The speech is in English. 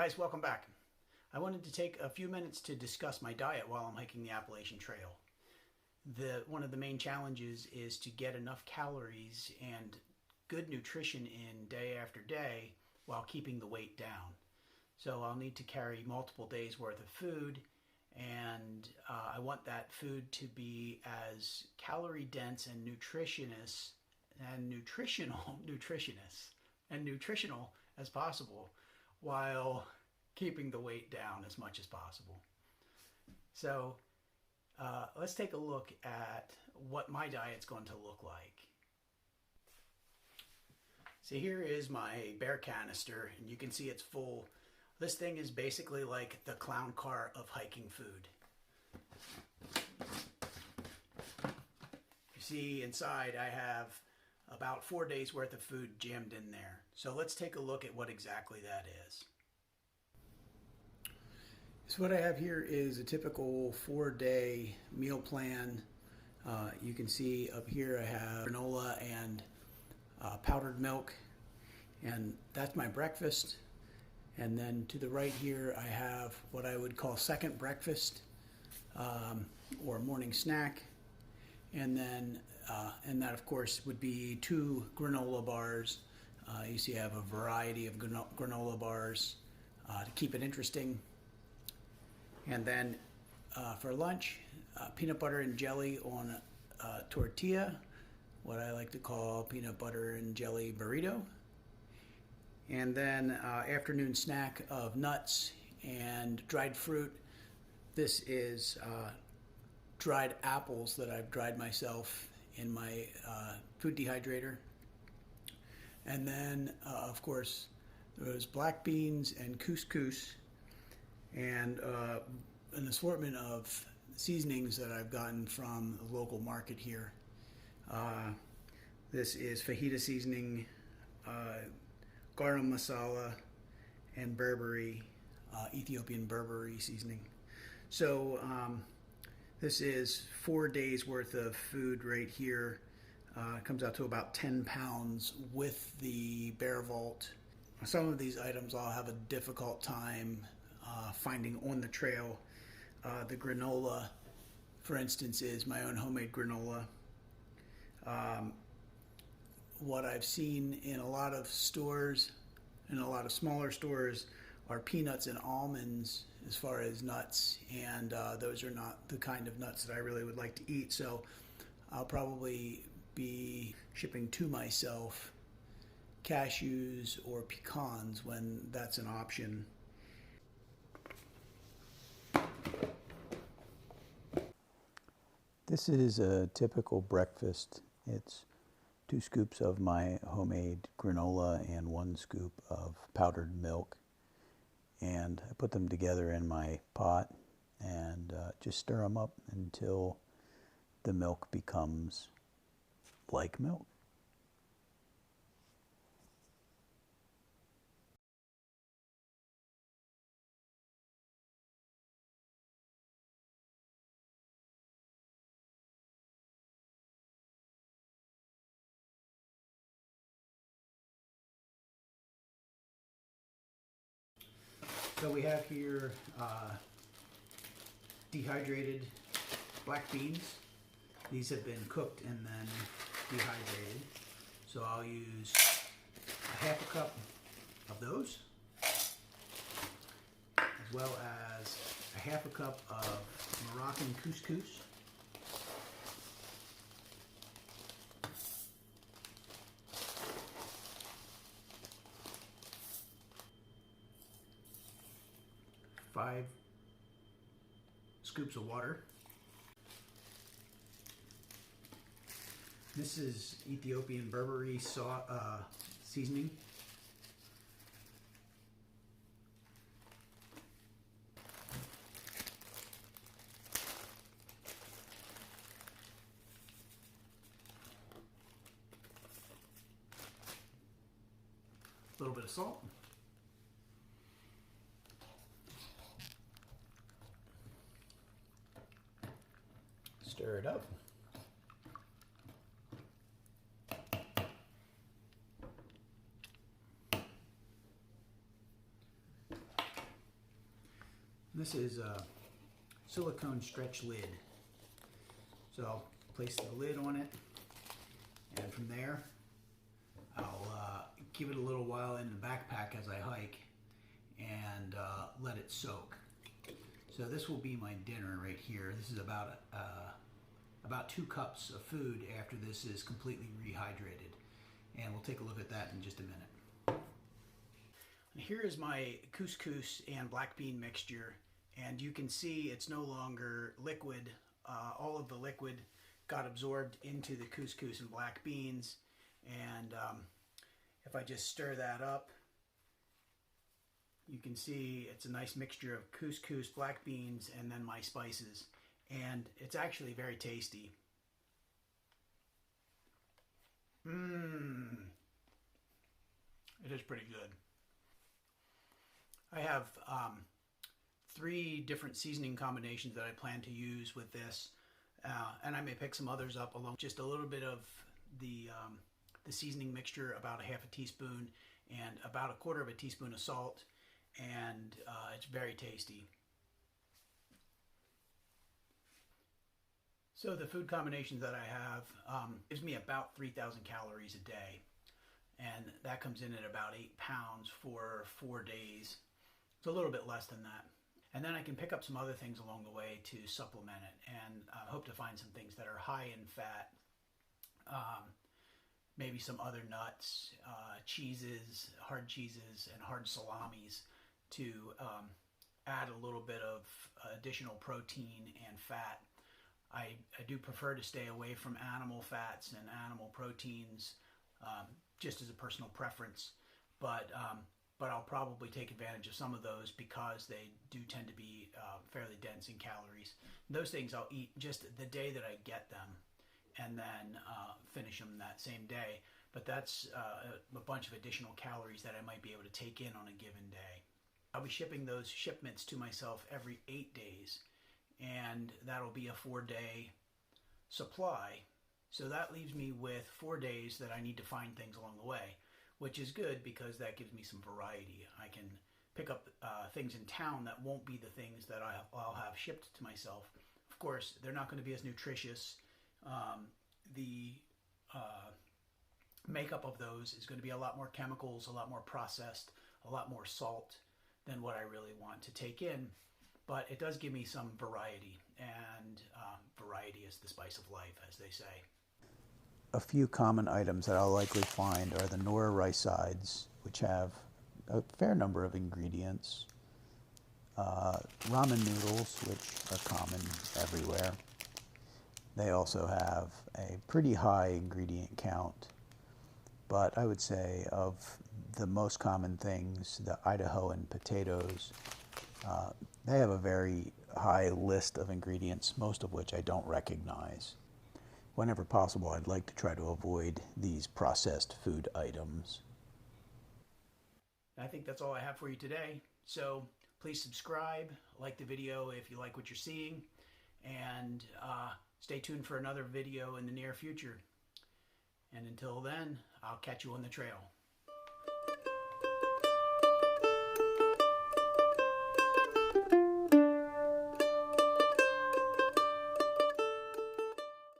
guys, welcome back. I wanted to take a few minutes to discuss my diet while I'm hiking the Appalachian Trail. One of the main challenges is to get enough calories and good nutrition in day after day while keeping the weight down. So I'll need to carry multiple days worth of food, and I want that food to be as calorie dense and nutritional as possible while keeping the weight down as much as possible. So let's take a look at what my diet's going to look like. So here is my bear canister, and you can see it's full. This thing is basically like the clown car of hiking food. You see inside I have about 4 days worth of food jammed in there. So let's take a look at what exactly that is. So what I have here is a typical 4-day meal plan. You can see up here I have granola and powdered milk, and that's my breakfast. And then to the right here I have what I would call second breakfast or morning snack. And then and that of course would be 2 granola bars. You see I have a variety of granola bars to keep it interesting. And then for lunch, peanut butter and jelly on a tortilla, what I like to call peanut butter and jelly burrito. And then afternoon snack of nuts and dried fruit. This is dried apples that I've dried myself in my food dehydrator. And then of course there's black beans and couscous and an assortment of seasonings that I've gotten from the local market here. This is fajita seasoning, garam masala, and Berberi, Ethiopian Berberi seasoning. So this is 4 days worth of food right here. It comes out to about 10 pounds with the Bear Vault. Some of these items I'll have a difficult time finding on the trail. The granola, for instance, is my own homemade granola. What I've seen in a lot of stores, in a lot of smaller stores, are peanuts and almonds as far as nuts, and those are not the kind of nuts that I really would like to eat, so I'll probably be shipping to myself cashews or pecans when that's an option. This is a typical breakfast. It's 2 scoops of my homemade granola and 1 scoop of powdered milk. And I put them together in my pot and just stir them up until the milk becomes like milk. So we have here dehydrated black beans. These have been cooked and then dehydrated. So I'll use a half a cup of those, as well as a half a cup of Moroccan couscous. Five scoops of water. This is Ethiopian Berberi seasoning. A little bit of salt. Stir it up. This is a silicone stretch lid. So I'll place the lid on it, and from there I'll give it a little while in the backpack as I hike and let it soak. So this will be my dinner right here. This is about 2 cups of food after this is completely rehydrated. And we'll take a look at that in just a minute. And here is my couscous and black bean mixture. And you can see it's no longer liquid. All of the liquid got absorbed into the couscous and black beans. And if I just stir that up, you can see it's a nice mixture of couscous, black beans, and then my spices. And it's actually very tasty. It is pretty good. I have 3 different seasoning combinations that I plan to use with this, and I may pick some others up along. Just a little bit of the seasoning mixture, about a half a teaspoon, and about a quarter of a teaspoon of salt, and it's very tasty. So the food combinations that I have gives me about 3,000 calories a day, and that comes in at about 8 pounds for 4 days. It's a little bit less than that. And then I can pick up some other things along the way to supplement it, and hope to find some things that are high in fat, maybe some other nuts, cheeses, hard cheeses, and hard salamis to add a little bit of additional protein and fat. I do prefer to stay away from animal fats and animal proteins, just as a personal preference, but I'll probably take advantage of some of those because they do tend to be fairly dense in calories. Those things I'll eat just the day that I get them, and then finish them that same day. But that's a bunch of additional calories that I might be able to take in on a given day. I'll be shipping those shipments to myself every 8 days, and that'll be a 4-day supply. So that leaves me with 4 days that I need to find things along the way, which is good because that gives me some variety. I can pick up things in town that won't be the things that I'll have shipped to myself. Of course, they're not going to be as nutritious. The makeup of those is going to be a lot more chemicals, a lot more processed, a lot more salt than what I really want to take in. But it does give me some variety, and variety is the spice of life, as they say. A few common items that I'll likely find are the Nora rice sides, which have a fair number of ingredients, ramen noodles, which are common everywhere. They also have a pretty high ingredient count, but I would say of the most common things, the Idahoan potatoes, they have a very high list of ingredients, most of which I don't recognize. Whenever possible, I'd like to try to avoid these processed food items. I think that's all I have for you today. So please subscribe, like the video if you like what you're seeing, and stay tuned for another video in the near future. And until then, I'll catch you on the trail.